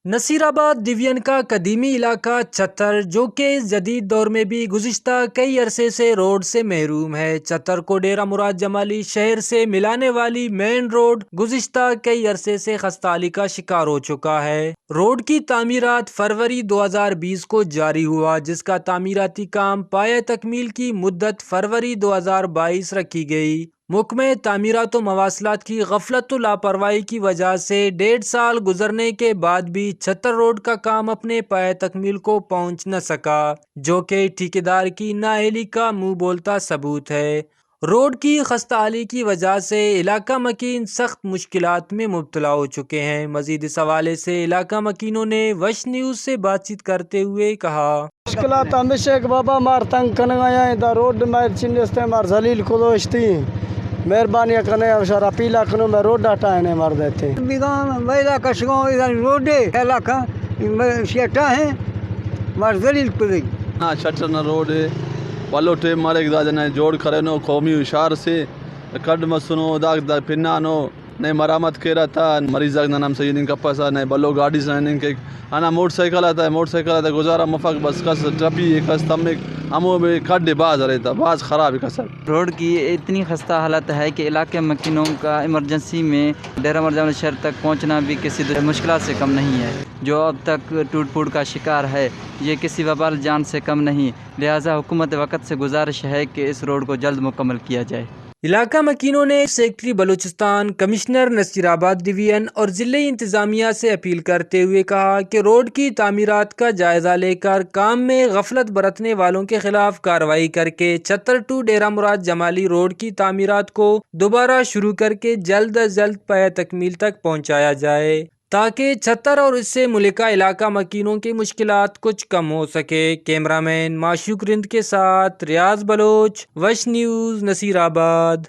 نصیرآباد division کا قدیمی علاقہ چتر، جو کہ جدید دور میں بھی گزشتہ کئی عرصے سے روڈ سے محروم ہے۔ چتر کو ڈیرہ مراد جمالی شہر سے ملانے والی مین روڈ گزشتہ کئی عرصے سے خستہ حالی کا شکار ہو چکا ہے۔ روڈ کی تعمیرات فروری 2020 کو جاری ہوا، جس کا تعمیراتی کام پایہ تکمیل کی مدت فروری 2022 رکھی گئی۔ محکمہ تعمیرات و مواصلات کی غفلت و لاپرواہی کی وجہ سے 1.5 سال گزرنے کے بعد بھی چتر روڈ کا کام اپنے پایہ تکمیل کو پہنچ نہ سکا، جو کہ ٹھیکیدار کی نااہلی کا منہ بولتا ثبوت ہے۔ روڈ کی خستہ حالی کی وجہ سے علاقہ مکین سخت مشکلات میں مبتلا ہو چکے ہیں۔ مزید اس حوالے سے علاقہ مکینوں نے وش نیوز سے بات چیت کرتے ہوئے کہا: مشکلات ہمیشہ بابا مار تنگ کرنے آیا ہے، روڈ میں چنستے مار ذلیل کو دوشتی مہربانی کرنے اشارہ پیلا کنو میں روڈ ہٹانے مار دیتے بیگام ویلا کشگوں ادھر روڈ علاقہ شیٹا ہے مار ذلیل کو دی نا چٹر نہ روڈ والو ٹیم مارے گدا جنے جوڑ کرے نو قومی اشار سے کڈ مسنو داغ دا پنانو نئے مرامت کے رہتا مریض نہ نام سے ان کا پاسا نئے بلو گاڑی سے ان کے انا موٹر سائیکل آتا ہے، موٹر سائیکل آتا ہے گزارا مفق بس کس ٹرپی ایک استمک ہمو میں کڈ باز رہتا باز خراب ہے سر۔ روڈ کی اتنی خستہ حالت ہے کہ علاقے مکینوں کا ایمرجنسی میں ڈیرہ مراد جمالی شہر تک پہنچنا بھی کسی مشکلات سے کم نہیں ہے، جو اب تک ٹوٹ پھوٹ کا شکار ہے۔ یہ کسی وبال جان سے کم نہیں، لہٰذا حکومت وقت سے گزارش ہے کہ اس روڈ کو جلد مکمل کیا جائے۔ علاقہ مکینوں نے سیکٹری بلوچستان، کمشنر نصیرآباد ڈویژن اور ضلعی انتظامیہ سے اپیل کرتے ہوئے کہا کہ روڈ کی تعمیرات کا جائزہ لے کر کام میں غفلت برتنے والوں کے خلاف کارروائی کر کے چتر to Dera Murad Jamali road کی تعمیرات کو دوبارہ شروع کر کے جلد از جلد پایہ تکمیل تک پہنچایا جائے، تاکہ چتر اور اس سے ملکہ علاقہ مکینوں کی مشکلات کچھ کم ہو سکے۔ کیمرہ مین معشوق رند کے ساتھ ریاض بلوچ، وش نیوز، نصیرآباد۔